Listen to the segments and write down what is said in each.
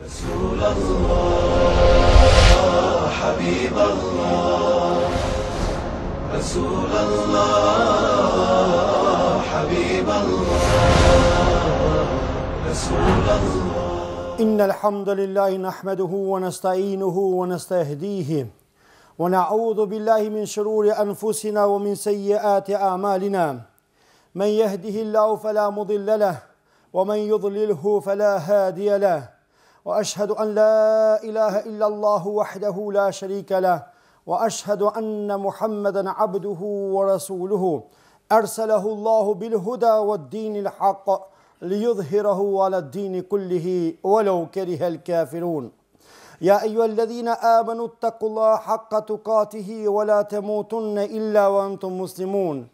رسول الله حبيب الله رسول الله حبيب الله رسول الله إن الحمد لله نحمده ونستعينه ونستهديه ونعوذ بالله من شرور أنفسنا ومن سيئات أعمالنا من يهده الله فلا مضل له ومن يضلله فلا هادي له وأشهد أن لا إله إلا الله وحده لا شريك له وأشهد أن محمدا عبده ورسوله أرسله الله بالهدى والدين الحق ليظهره على الدين كله ولو كره الكافرون يا أيها الذين آمنوا اتقوا الله حق تقاته ولا تموتن إلا وأنتم مسلمون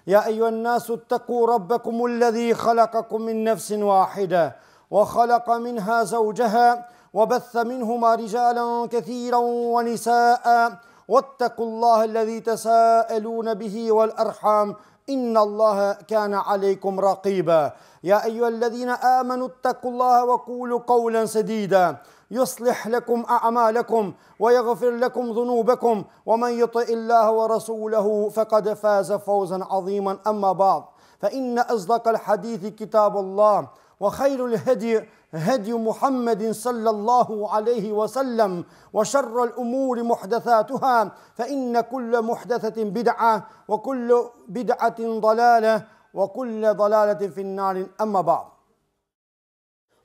يا أيها الناس اتقوا ربكم الذي خلقكم من نفس واحدة وخلق منها زوجها وبث منهما رجالا كثيرا ونساء واتقوا الله الذي تساءلون به والأرحام إن الله كان عليكم رقيبا يا أيها الذين آمنوا اتقوا الله وقولوا قولا سديدا يصلح لكم أعمالكم ويغفر لكم ذنوبكم ومن يطع الله ورسوله فقد فاز فوزا عظيما أما بعد فإن أصدق الحديث كتاب الله وخير الهدي هدي محمد صلى الله عليه وسلم وشر الأمور محدثاتها فإن كل محدثة بدعة وكل بدعة ضلالة وكل ضلالة في النار أما بعد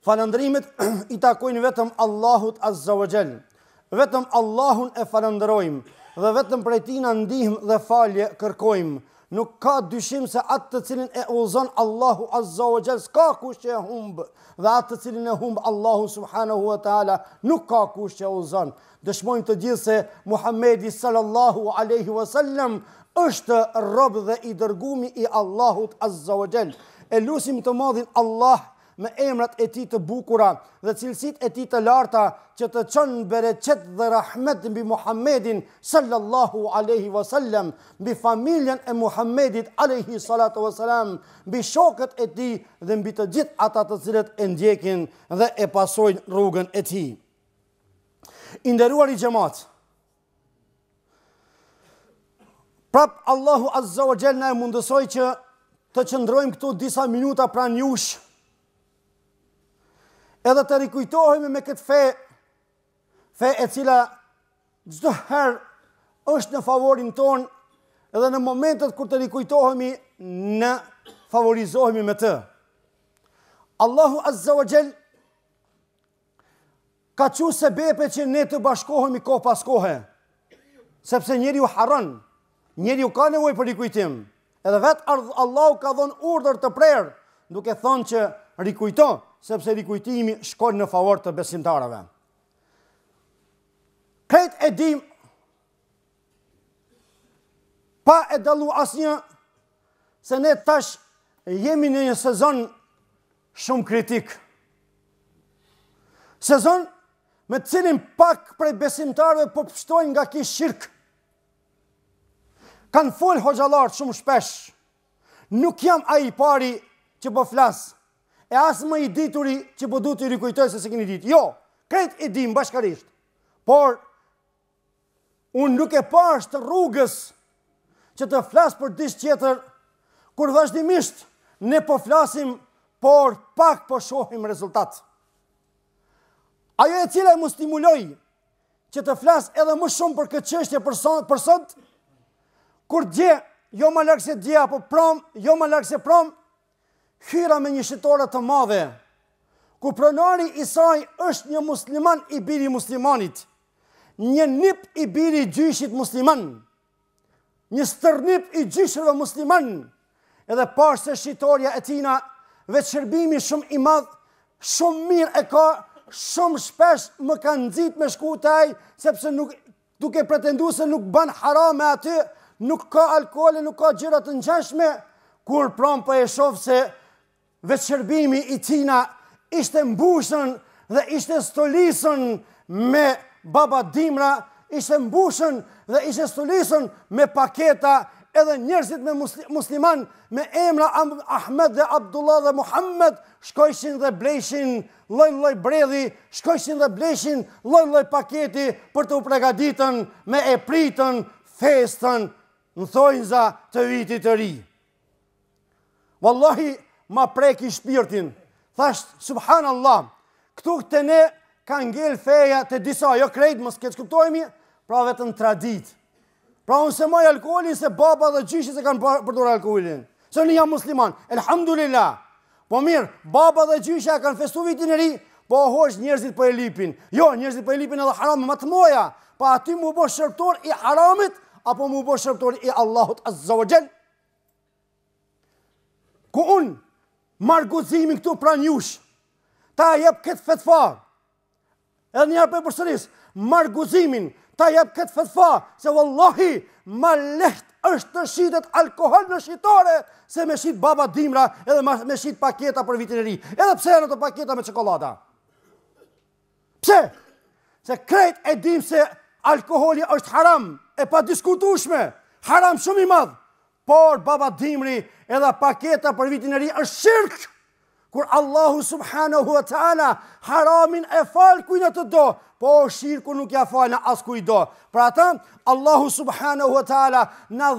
Falëndrimet I takojnë vetëm Allahut Azza wa Jall. Vetëm Allahun e falënderojmë dhe vetëm prej Tij na ndihmë dhe falje kërkojmë. Nuk ka dyshim se atë të cilin e udhëzon Allahu Azza wa Jall s'ka kush që e humb dhe atë të cilin e humb Allahu subhanahu wa taala nuk ka kush që e udhëzon. Dëshmojmë të gjithë se Muhamedi sallallahu alaihi wasallam është rob dhe I dërgumi I Allahut Azza wa Jall. E lutim të madhin Allah me emrat e Tij të bukura dhe cilësitë e Tij të larta që të çon bereqet dhe rahmet mbi Muhammedin sallallahu alaihi wasallam, mbi familjen e Muhammedit alaihi salatu wasalam, mbi shokët e Tij dhe mbi të gjithë ata të cilët e ndjekin dhe e pasojnë rrugën e Tij. I nderuari xhamat, prap Allahu Azza wa Jalla na mundësoi që të qëndrojmë këtu disa minuta pranë jush edhe të rikujtohemi me këtë fe e cila çdo herë është në favorin ton edhe në momentet kur të rikujtohemi në favorizohemi me të. Allahu Azza wa Jall ka qenë sebepe që ne të bashkohemi kohë pas kohe, sepse njeriu harron, njeriu ka nevojë për rikujtim. Edhe vetë Allahu ka dhënë urdhër të prerë, duke thonë që rikujto, sepse rikujtimi shkon në favor të besimtarëve. Krejt e dim, pa e dallu asnjë, se ne tash jemi në një sezon shumë kritik. Sezon me cilin pak prej besimtarëve po pështojnë nga ky shirk. Kanë fol hoxhallarët shumë shpesh. Nuk jam ai I pari që po flas. E asë më I dituri që po du të rikujtoj se keni ditë. Jo, krejt I dim bashkarisht. Por, unë nuk e pash të rrugës që të flas për diç tjetër, kur vazhdimisht ne po flasim, por pak po shohim rezultat. Ajo e cila më stimuloi që të flas edhe më shumë për këtë çështje për sot, kur dje, jo më larg se dje apo prom, jo më larg se prom, hyra me një shitore të madhe, ku pronari I saj është një musliman I biri muslimanit, një nip I biri gjyshit musliman, një stërnip I gjyshëve musliman, edhe pash se shitoria e tina, veç shërbimi shumë I madh, shumë mirë e ka, shumë shpesh më ka nxit me shku taj, sepse nuk, duke pretendu se nuk ban haram me aty, nuk ka alkohol, nuk ka gjëra të ngjashme, kur prom po e shoh se veç shërbimi I tina ishte mbushën dhe ishte stolisën me baba dimra, ishte mbushën dhe ishte stolisën me paketa edhe njerëzit me musliman me emra Ahmed dhe Abdullah dhe Muhammed shkojshin dhe blejshin lloj bredhi, shkojshin dhe blejshin lloj paketi për të u përgatitën me e pritën festën në thonjza të vitit të ri. Wallahi ma preki shpirtin. Thash subhanallah, këtu te ne ka ngel feja të disa, jo krejt mos keq kuptojmë, pra vetëm tradit. Pra unë se moj alkoholin se baba dhe gjyshi se kanë përdor alkoholin. Se unë jam musliman, elhamdulillah. Po mirë, baba dhe gjysha kanë festu vitin e ri, po hosh njerëzit po e lipin. Jo, njerëzit po e lipin edhe haram më të moja, pa aty mu bo shërptor i haramit, apo mu bo shërptor i Allahut Azza wa Jall. Ku unë marguzimin këtu pran jush, ta jep këtë fetfa, edhe një arpe për sëris, marguzimin, ta jep këtë fetfa, se wallahi, ma leht është të shitet alkohol në shitore, se me shit baba dimra, edhe me shit paketa për vitin e ri. Edhe pse janë të paketa me çokolada. Pse? Se krejt e dim se alkoholi është haram, e pa diskutueshme, haram shumë i madh. Por baba dimri edhe paketa për vitin e ri është shirk. Kur Allahu subhanahu wa ta'ala haramin e fal kujna të do, po shirku nuk ja fal në as kuj do. Pra ata, Allahu subhanahu wa ta'ala na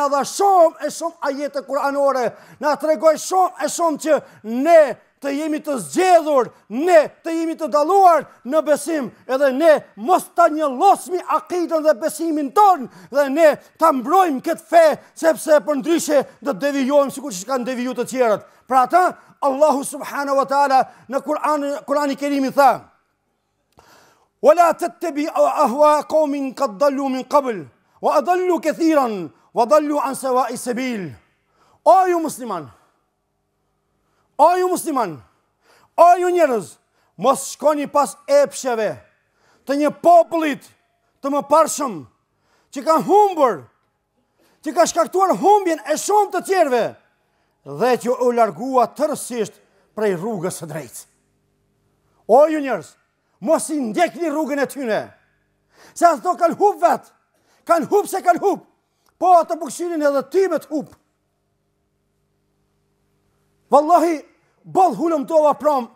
dha shumë ajete kuranore, na tregoj shumë që ne të jemi të zgjedhur, ne të jemi të dalluar në besim, edhe ne mos ta njëllosmi akidën dhe besimin ton, dhe ne ta mbrojmë këtë fe, sepse për ndryshe do të devijojmë sikur që kanë deviju të tjerët. Pra ata, Allahu subhanahu wa ta'ala në Kurani Kerimi tha: "Wala tattabi'u ahwa qaumin qad dallu min qabl, wa adallu kathiran, wa dallu an sawa'i sabil." O ju musliman, o ju njerëz, mos shkoni pas epsheve të një popullit të mëparshëm që kanë humbur, që ka shkaktuar humbjen e shumë të tjerëve, dhe që u largua tërësisht prej rrugës së drejtë. O ju njerëz, mos i ndjekni rrugën e tyre, se ato kanë humb vetë, kanë humb se kanë humb, po ato bukshinin edhe ty me të humb. Wallahi, boll hulëm tova prom,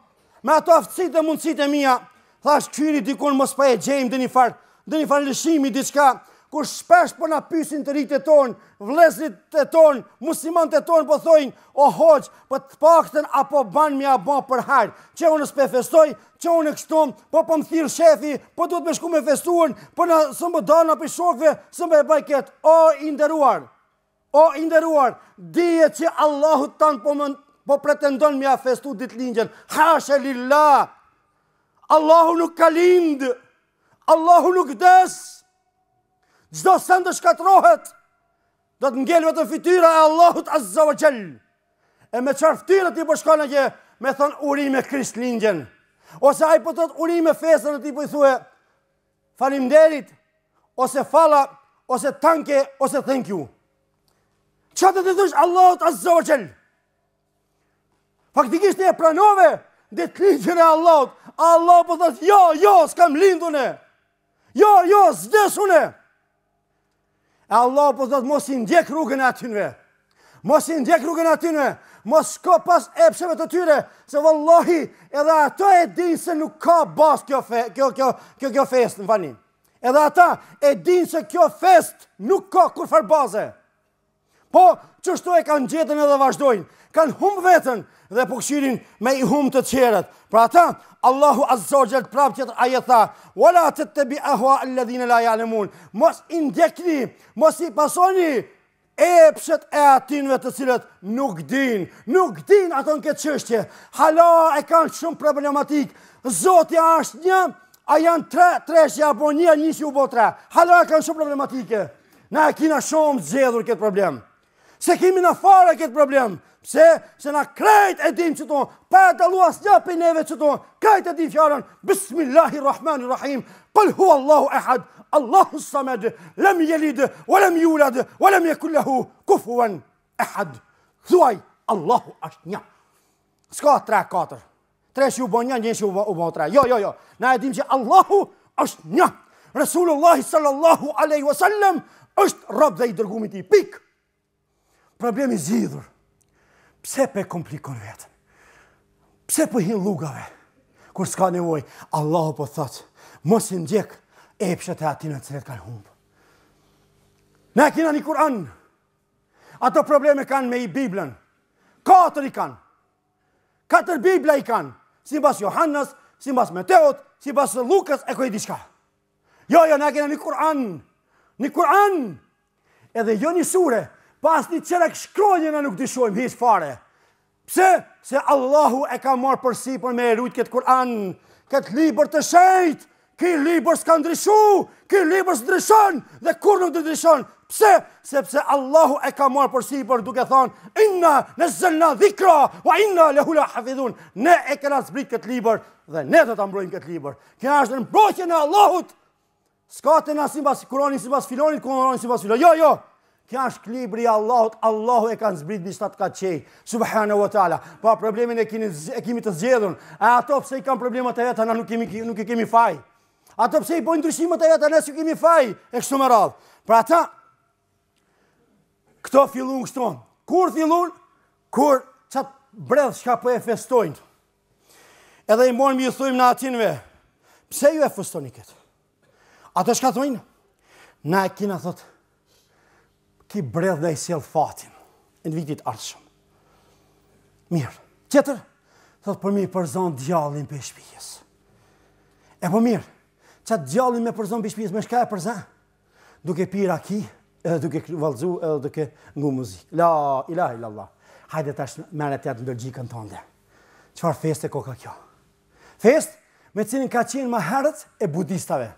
me ato aftësit dhe mundësit e mia, thash kyri dikun mos pa e gjejmë dhe një farë lëshimi diçka, kur shpesh po na pyesin të rritë tonë, vëllezërit e tonë, muslimanët e tonë po thojnë: "O hoxh, po të paktën apo ban mi apo për hajr, që unë s'pe festoj, që unë këtu, po më thirr shefi, po duhet me shku me festuar, po na s'm dana për shokëve, s'm e bëj kët." O i nderuar, dije që Allahu tan po pretendon me a festu ditëlindjen. Hasha lillah. Allahu nuk ka lind. Allahu nuk des. Çdo send të shkatrohet, do të ngel vetëm fytyra e Allahut Azza wa Jall. E me çfarë fytyrë ti po shkon atje, me thon urime Krishtlindjen. Ose ai po thot urime festën, ti po i thue faleminderit, ose falla, ose tanke, ose thank you. Çfarë të thosh Allahut Azza wa Jall? Faktikisht e pranove ditëlindjen e Allahut. Allah po thot: "Jo, s'kam lindune. Jo, s'desune." E Allah po thot: "Mos i ndjek rrugën e atyre. Mos i ndjek rrugën e atyre. Mos shko pas epsheve të tyre, se vallahi edhe ato e dinë se nuk ka bazë kjo fest, mfalni. Edhe ata e dinë se kjo fest nuk ka kurfar baze. Po, çështu e kanë gjetën edhe vazhdojnë. Kanë humb veten dhe po këshirin me i humb të tjerët. Pra ata, Allahu Azza wa Jall prap tjetër ajet tha: "Wala tattabi ahwa alladhina la ya'lamun." Mos i ndjekni, mos i pasoni epshet e atyre të cilët nuk din ato në këtë çështje. Hala e kanë shumë problematik. Zoti është një, a janë tre apo një që u bë tre. Hala e kanë shumë problematike. Na e kina shumë zgjedhur këtë problem. Se kemi në fare këtë problem. Pse? Se na krejt e dim që to, pa e dalu asnjë prej neve që to, krejt e dim fjalën Bismillahirrahmanirrahim. Qul huwa Allahu ahad, Allahu samad, lam yalid wa lam yulad wa lam yakul lahu kufuwan ahad. Thuaj, Allahu është një. S'ka 3-4. 3 që u bën një që u bën 3. Jo. Na e dim që Allahu është një. Resulullah sallallahu alaihi wasallam është rob dhe i dërgumit i pik. Problemi zgjidhur. Pse pe komplikon vetën? Pse po hin lugave? Kur s'ka nevojë, Allahu po thot, mos i ndjek epshet e atyre që kanë humbur. Ne kena një Kur'an. Ato probleme kanë me i Biblën. 4 i kanë. 4 Bibla i kanë. Sipas Johannes, sipas Mateut, sipas Lukas e kujt diçka. Jo, ne kena një Kur'an. Një Kur'an. Edhe jo një sure. Pas një çelak shkronjë na nuk dishojmë hiç fare. Pse? Se Allahu e ka marrë përsipër me rujt këtë Kur'an, këtë libër të shenjtë. Ky libër s'ka ndryshu, ky libër s'ndryshon dhe kur nuk ndryshon. Pse? Sepse Allahu e ka marrë përsipër duke thënë inna nazzalna dhikra wa inna lahu lahafidhun. Ne e kena zbrit këtë libër dhe ne do ta mbrojmë këtë libër. Kjo është mbrojtja e Allahut. S'ka të na sipas Kuranit, sipas filonit, Kuranit sipas filonit. Jo. Kjo është libri i Allahut. Allahu e ka zbrit mbi shtat ka çej. Subhanahu wa taala. Pa problemin e kemi të zgjedhur. Ato pse i kanë problemet e veta, na nuk i kemi faj. Ato pse i bojnë ndryshimet e veta, ne s'u kemi faj e kështu me radhë. Pra ata këto fillun kështu. Kur fillun? Kur çat bredh çka po e festojnë. Edhe i morëm i thujmë në atinve. Pse ju e festoni këtë? Ato çka thonë? Na e kina thot ki bredh dhe i sjell fatin në vitit ardhshëm. Mirë. Tjetër thot për mi përzon djallin për shtëpisë. E po mirë. Qatë djallin me përzon për shtëpisë me shka e përzon? Duke pi raki, edhe duke vallëzu, edhe duke ngu muzikë. La ilaha illallah. Hajde tash merret atë logjikën tonë. Çfarë feste ko ka kjo? Fest me cilin ka qenë më herët e budistave.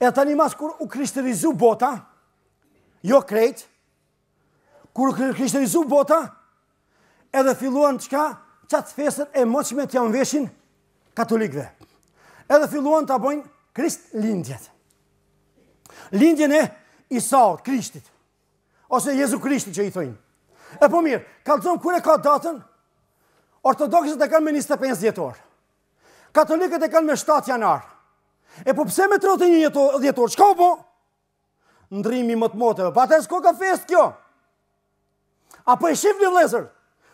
E tani mas kur u krishterizu bota, jo krejt, kur u krishterizu bota, edhe filluan qatë festet e moqme t'ja veshin katolikve. Edhe filluan t'a bojnë Krisht lindjet. Lindjen e Isaut, Krishtit. Ose Jezu Krishtit që i thojnë. E po mirë, kalzon kur e ka datën, ortodoksët e kanë me 25 dhjetor. Katolikët e kanë me 7 janar. E po pse me 31 dhjetor? Çka po? Ndrimi më të moteve. Pa atër s'ko ka fest kjo. Apo e shifni vlezër?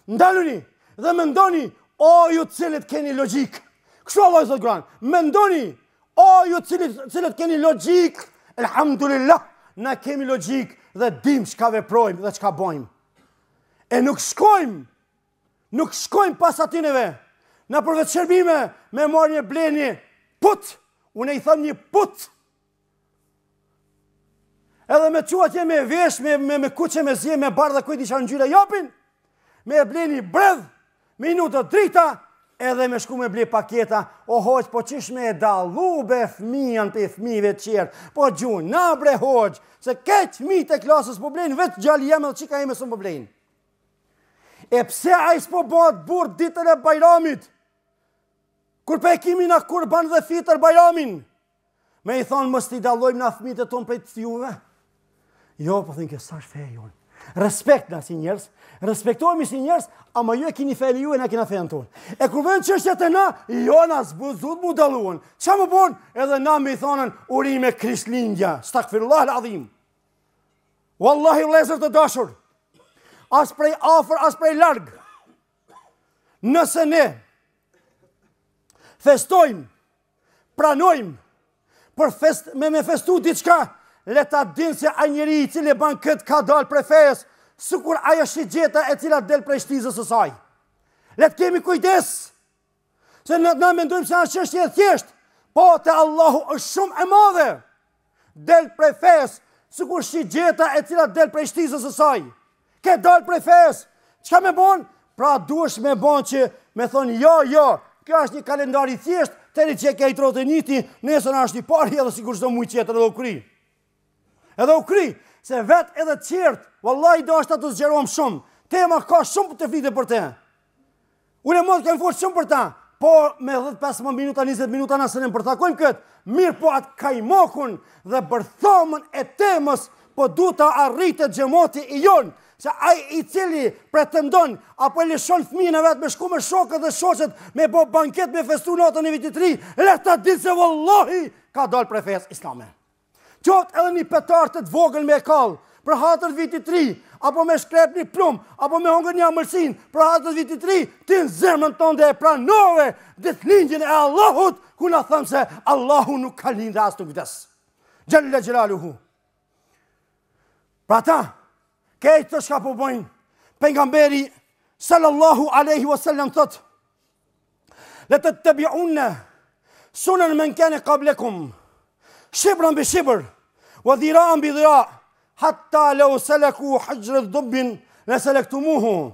Ndaluni dhe mendoni, o ju cilët keni logjik. Kështu Allah i thot Kur'an. Mendoni, o ju cilët keni logjik. Elhamdulillah, na kemi logjik dhe dim çka veprojmë dhe çka bojmë. E nuk shkojmë pas atineve. Na përveç shërbime me marrë një bleni put. Unë i tham një put. Edhe me quatje me vesh, me kuqe, me zje, me bardha kujt isha në gjyre japin. Me bleni bredh, minutë drita, edhe me shku me ble paketa. O hoq, po qish me e dalu be fmijan për fmive qerë. Po gjun, na bre hoq, se keq mi të klasës po blenë, vetë gjali jeme dhe qika jeme së po blenë. E pse a i s'po bëhat burë ditën e bajramit? Kur pe kimi na kurban dhe fitër bajramin, me i thonë mës t'i dalojmë na fmit e tonë prej të juve? Jo, po thënë kësa është feja jonë. Respekt na si njerës, respektojmë si njerës, ama ju e kini fejnë ju e na kina fejnë tonë. E kur vënë qështjet e na, jo na zbuzut mu daluën. Qa më bon? Edhe na me i thonën urime Krishtlindja. Stakfirullah l'adhim. Wallahi vlezër të dashur. As prej afer, as prej larg. Nëse ne festojmë, pranojmë, me festu diçka, le ta dinë se a njeri i cili ban këtë ka dalë prej fejës, sikur ajo shigjeta e cila del prej shtizës së saj. Le të kemi kujdes, se na mendojmë se është çështje e thjeshtë, po te Allahu është shumë e madhe. Del prej fejës, sikur shigjeta e cila del prej shtizës së saj. Ke dalë prej fejës, çka me bon? Pra duhesh me bon që me thonë jo, kjo është një kalendar i thjesht, teri që e ke i trotë e njiti, nesër është i pari edhe sikur çdo muj tjetër edhe u kri. Edhe u kri, se vetë edhe qertë, wallahi do është të zgjerohem shumë. Tema ka shumë të flitë për te. Unë e mund të kemë folë shumë për ta, po me 10-15 minuta, 20 minuta nëse ne përtakojmë këtë, mirë po atë kajmokun dhe bërthomën e temës, po du të arritë xhamati i jonë, se ai i cili pretendon apo e lëshon fëmijën e vet me shku me shokët dhe shoqet me bo banket me festu natën e vitit të ri, le ta ditë se wallahi ka dalë prej fesë islame. qoftë edhe një petar të vogël me kall, për hatër vitit 3, apo me shkrep një plum, apo me hongër një amërsin, për hatër vitit 3, ti në zemrën tonë dhe e pranove ditëlindjen e Allahut, ku na thëmë se Allahu nuk ka lindë as nuk vdes. Gjelle gjelaluhu. Pra ta, kejtë të shka po bojnë, pejgamberi sallallahu aleyhi wasallam thot, le të të biune, sunën men kene qablekum, shibran bi shibr, wa dhiraan bi dhira, hatta lau seleku hajrët dhubbin, le selektumuhu.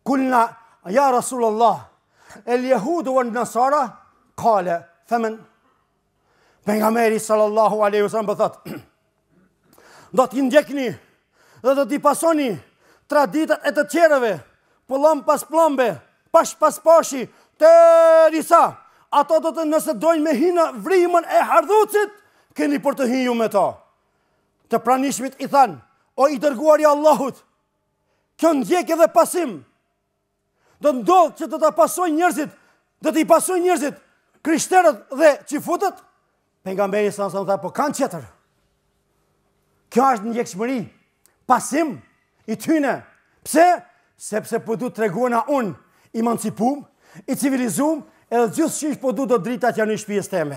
Kulna, ja Rasulallah, el jehudu wa nësara, kale, femen. Pejgamberi sallallahu aleyhi wasallam për thot, do t'i ndjekni, dhe do t'i pasoni traditat e të tjereve, pëllëm pas plombe, pash pas pashi, të risa, ato do të nëse dojnë me hinë vrimën e hardhucit, keni për të hiju me ta. Të pranishmit i thanë, o i dërguari Allahut, kjo ndjek edhe pasim, do ndodhë që do të pasoj njerëzit, do t'i pasoj njerëzit, krishterët dhe qifutët, pejgamberi sa tha, po kanë qëtër. Kjo është ndjekshmëri, pasim i tyne. Pse? Sepse po du të reguana unë, emancipum, i civilizum, edhe gjithë shish po du do dritat janë i shpijes teme.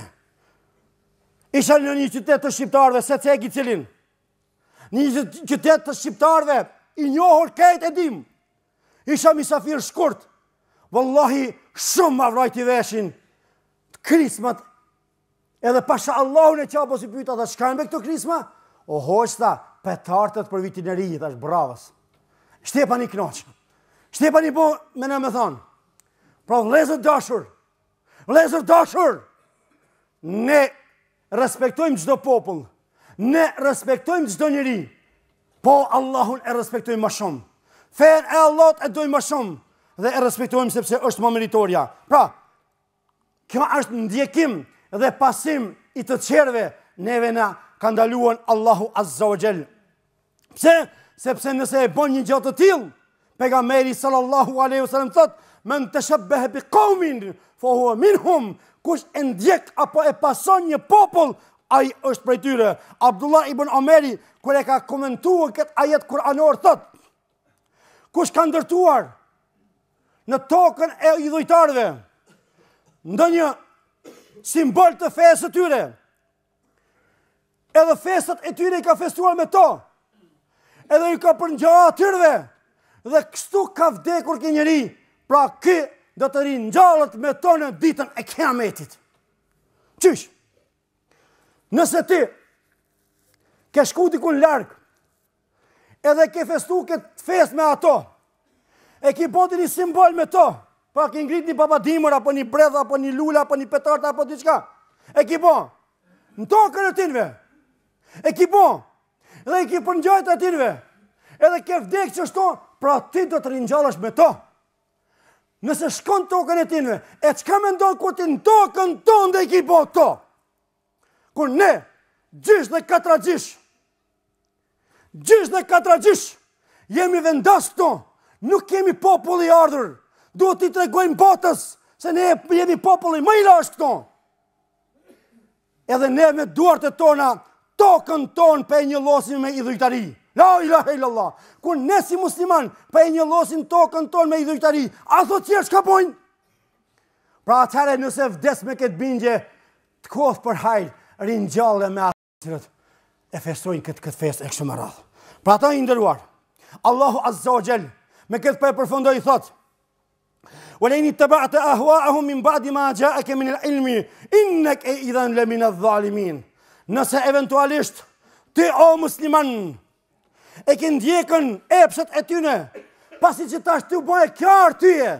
Isha në një qytet të shqiptarve, se cegi cilin. Një qytet të shqiptarve, i njohur kejt e dim. Isha misafir shkurt. Wallahi, shumë ma vrajti veshin. Krismat. Edhe pasha Allahun e qapo si pyta dhe shkajnë be këto krisma? O hoqta, petartët për vitin e ri, thash bravës. Shtepan i knoqë. Shtepan i bo, me në me thonë. Pra vlezër dashur, ne respektojmë gjdo popull, ne respektojmë gjdo njëri, po Allahun e respektojmë ma shumë. Fen e Allahut e dojmë ma shumë, dhe e respektojmë sepse është më meritorja. Pra, kjo është ndjekim dhe pasim i të qerve, neve na ka ndaluan Allahu Azza wa Jall. Pse? Sepse nëse e bon një gjatë të tillë, pejgamberi sallallahu alaihi wasallam thot, men tashabbaha bi qaumin fa huwa minhum, kush e ndjek apo e pason një popull, ai është prej tyre. Abdullah ibn Omeri, kur e ka komentuar këtë ajet kuranor, thot, kush ka ndërtuar në tokën e idhujtarëve ndonjë simbol të fesë të tyre, edhe festat e tyre i ka festuar me to, edhe i ka përngjaha atyrve, dhe kështu ka vdekur kë njeri, pra kë do të rinjallët me to në ditën e kiametit. Qysh? Nëse ti ke shku dikun larg, edhe ke festu këtë fest me ato, e ki boti një simbol me to, pra ki ngrit një babadimër, apo një bredh, apo një lula, apo një petarta, apo diçka, e ki bo, në tokën e tinve, e ki bo, edhe i ki përngjajt e tinve, edhe ke vdek që shto, pra ti do të rinjallësh me to. Nëse shkon tokën e tinve, e qka me ndonë kur ti në tokën tonë dhe i ki bo to? Kur ne, gjysh dhe katra gjysh, jemi vendas to, nuk kemi popull i ardhur, duhet t'i tregojmë botës, se ne jemi popull i më i lashtë këto. Edhe ne me duart e tona, tokën tonë pe një losin me idhujtari. La ilaha illallah. Kur ne si musliman pe një losin tokën tonë me idhujtari, a thot qërë shka bojnë? Pra atëhere nëse vdes me këtë bindje, të kohë për hajrë, rinjallë me atërët, e festojnë këtë fest e kështë më radhë. Pra ta i ndëruar, Allahu Azza wa Jall, me këtë për përfundoj thot, وَلَيْنِ اتَّبَعْتَ أَهْوَاءَهُمْ مِنْ بَعْدِ مَا جَاءَكَ مِنَ الْعِلْمِ إِنَّكَ إِذًا لَمِنَ الظَّالِمِينَ. Nëse eventualisht ti o musliman e ke ndjekën epshet e tyne, pasi që tash ti u bëhe qartë tyje,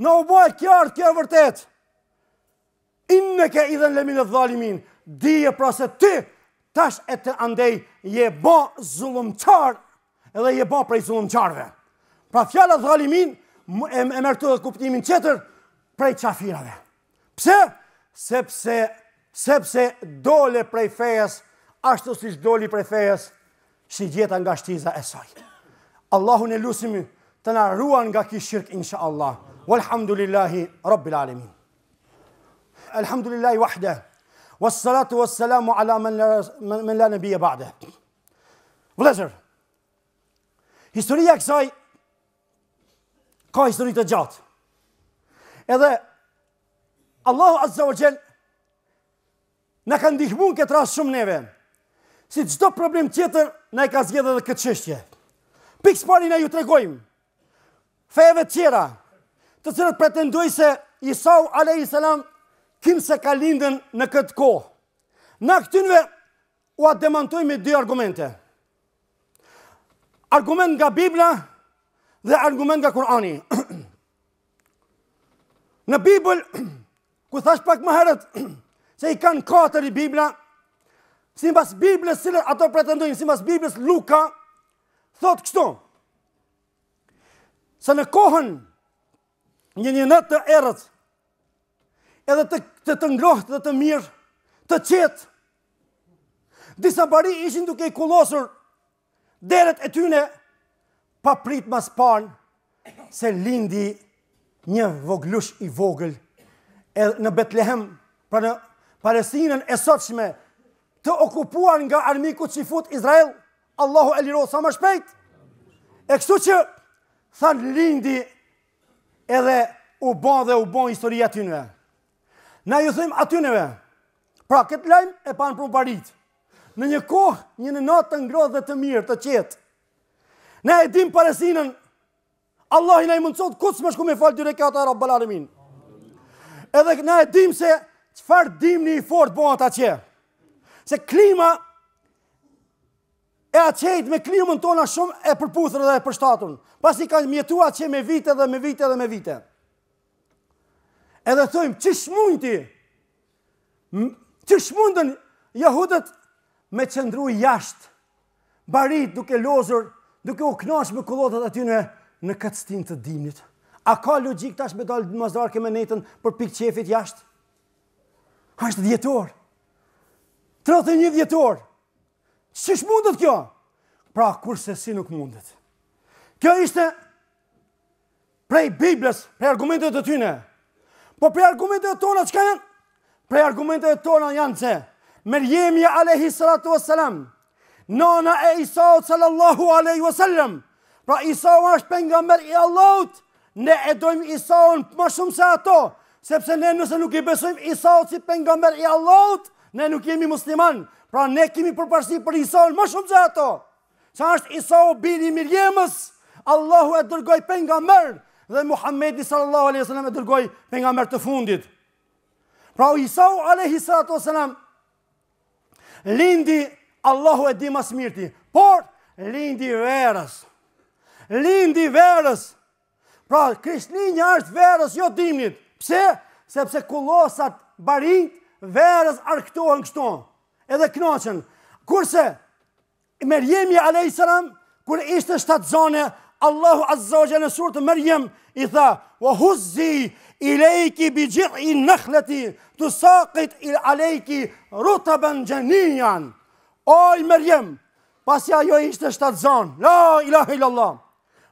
në u bëhe qartë kjo vërtet, inneke idhen lemin e dhalimin, dije pra se ti tash e të andej je bo zullumqar, edhe je bo prej zullumqarve. Pra fjala dhalimin e mërtu dhe kuptimin qëtër prej qafirave. Pse? Sepse dole prej fejes, ashtu si doli prej fejes, shi gjeta nga shtiza e saj. Allahun e lusimi të na ruan nga ki shirk, insha Allah. Walhamdulillahi Rabbil Alamin. Alhamdulillahi wahda, wassalatu wassalamu ala men la nabiyya ba'de. Vëllezër, historia e kësaj ka histori të gjatë. Edhe Allahu Azza wa Jall na ka ndihmuar këtë rast shumë neve. Si çdo problem tjetër, na i ka zgjedhur edhe këtë çështje. Pikë pari na ju tregojmë feve tjera, të cilët pretendojnë se Isau a.s. kinë se ka lindën në këtë kohë. Na këtynve u demantojmë me dy argumente. Argument nga Bibla dhe argument nga Kurani. Në Bibël, ku thash pak më herët se i kanë 4 i Bibla, sipas Biblës, cilët ato pretendojnë, sipas Biblës Luka, thot kështu, se në kohën një natë të errët, edhe të ngrohtë dhe të mirë, të qetë, disa bari ishin duke i kullosur deret e tyne, pa prit mas parë, se lindi një voglush i vogël në Betlehem, pra në Palestinën e sotshme, të okupuar nga armiku që i fut Izrael, Allahu e liro sa më shpejt. E kështu që thanë lindi edhe u bon historia tyneve. Na ju thëjmë atyneve, pra këtë lajmë e panë pru barit. Në një kohë, një natë të ngrohtë dhe të mirë, të qetë. Ne e dim Palestinën, Allah i na i mundësot kutës më shku me falë 2 rekata Rabbal Alamin. Edhe ne e dim se çfarë dimni i fort bon ata që. Se klima e aqejt me klimën tona shumë e përputhër dhe e përshtatun. Pasi kanë mjetua që me vite dhe me vite dhe me vite. Edhe thojmë, çish mundën jahudët me qëndru jashtë, barit duke lozur, duke u knash me kullotët atyne në këtë stin të dimnit. A ka logjik tash me dalë mazdarke me netën për pikë qefit jashtë? Ashtë djetor. 31 djetor. Çish mundet kjo? Pra, kurse si nuk mundet. Kjo ishte prej Biblës, prej argumentet të tyne. Po prej argumentet të tona, çka janë? Prej argumentet të tona janë se Merjemja a.s. nana e Isaut sallallahu alaihi wasallam. Pra Isau është pejgamber i Allahut. Ne e dojmë Isaun më shumë se ato, sepse ne nëse nuk i besojmë Isaut si pejgamber i Allahut, ne nuk jemi musliman. Pra ne kemi përparësi për Isaun më shumë se ato. Sa është Isau biri i Mirjemës, Allahu e dërgoi pejgamber dhe Muhamedi sallallahu alaihi wasallam e dërgoi pejgamber të fundit. Pra Isau alaihi salatu wasalam lindi, Allahu e di më së miri, por lindi verës. Lindi verës. Pra, Krishtlindja është verës, jo dimnit. Pse? Sepse kullosat barinjt verës arktohen kështu. Edhe knaqen. Kurse, Merjemja a.s. kur ishte shtatzane, Allahu Azza wa Jalla në surë të Merjem i tha, wa huzzi ilejki bi gjithi nëkhleti, të sakit alejki rutaben gjenijan. Oj Merjem, pasi ajo ishte shtatzane, la ilaha illallah,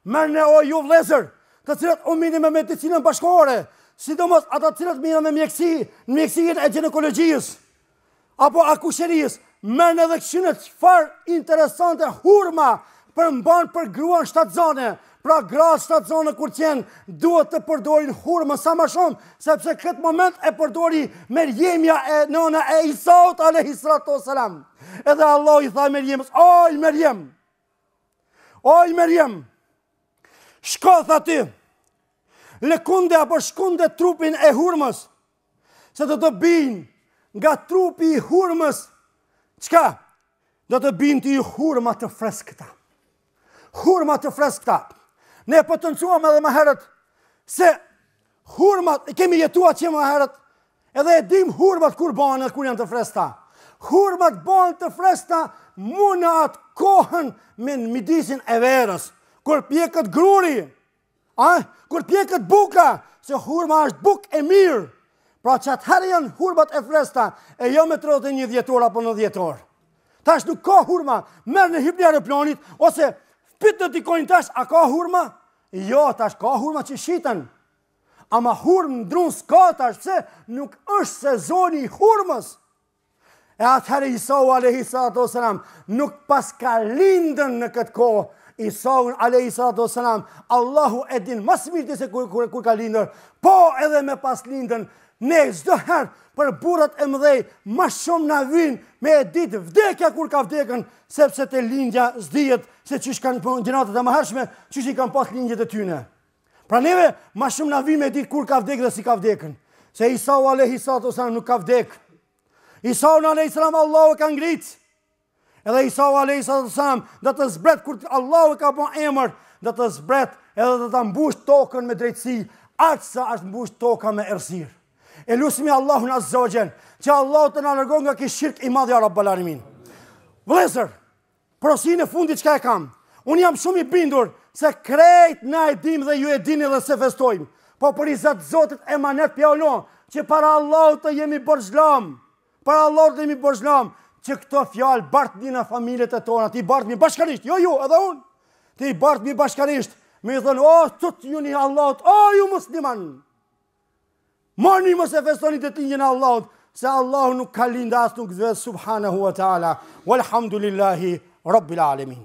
mërne o ju vlezër, të cilët u mini me medicinën bashkore, sidomos ata cilët mini me mjekësinë e ginekologjisë, apo akusherisë, mërnë edhe këshinë çfarë interesante hurma për mban për gruan shtatzane. Pra gratë shtatzane kur qenë duhet të përdorin hurma sa më shumë, sepse këtë moment e përdori Merjemja e nana e Isaut a.s. Edhe Allah i tha Merjemës, oj Merjem, oj Merjem, shko tha ty, lëkunde apo shkunde trupin e hurmës, se do të binë nga trupi i hurmës, qka? Do të binë të i hurma të freskëta. Hurma të freskëta. Ne potencuam edhe më herët, se hurmat, kemi jetuar që më herët, edhe e dim hurmat kur banë, kur janë të freskëta. Hurmat banë të freskëta, muna atë kohën me në midisin e verës, kur pjekët gruri, kur pjekët buka, se hurma është buk e mirë. Pra që atëherë janë hurmat e freskëta, e jo me 31 djetor apo 9 djetor. Tash nuk ka hurma, merë në hip një aeroplanit, ose pytë të dikojnë tash, a ka hurma? Jo, tash ka hurma që shiten. Ama hurmë ndrun s'ka tash, pse nuk është sezoni i hurmës. E atëherë Isau a.s. nuk pas ka lindën në këtë kohë. Isau a.s. Allahu e din mas mirë se kur ka lindër, po edhe me pas lindën, ne çdo herë për burrat e mëdhej ma shumë na vijnë me e ditë vdekja kur ka vdekën, sepse te lindja s'dihet se çish kanë gjeneratët e mëhershme, çish i kanë pas lindjet e tyne. Pra neve ma shumë na vijnë me e ditë kur ka vdekën dhe si ka vdekën. Se Isau a.s. nuk ka vdekë. Isau a.s. Allahu ka ngrit. Edhe Isau a.s. do të zbret kur Allahu ka bën emër, do të zbret edhe do ta mbush tokën me drejtësi, aq sa është mbush toka me errësirë. E lusmi Allahun azza wa jall, që Allahu të na largon nga ky shirk i madh ya rabbal alamin. Vëllezër, porosin e fundit çka e kam? Unë jam shumë i bindur se krejt na e dim dhe ju e dini dhe se festojmë. Po për izat Zotit emanet pjallon që para Allahut të jemi borxhlam. Para Allahut të jemi borxhlam që këto fjalë bartni në familjet e tona, ti bartni bashkarisht, jo ju, edhe unë. Ti bartni bashkarisht, me i thënë, o, tut ju një Allahut, o, ju musliman. Moni mos e festoni të tinjën Allahut, se Allahu nuk ka linda as nuk dhe subhanahu wa ta'ala. Walhamdulillahi rabbil alamin.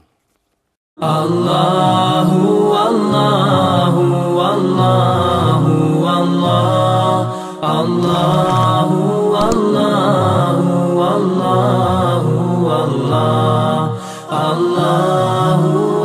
Allahu, Allahu, Allahu, Allah, Allahu, Allahu, Allahu, Allah, Allahu.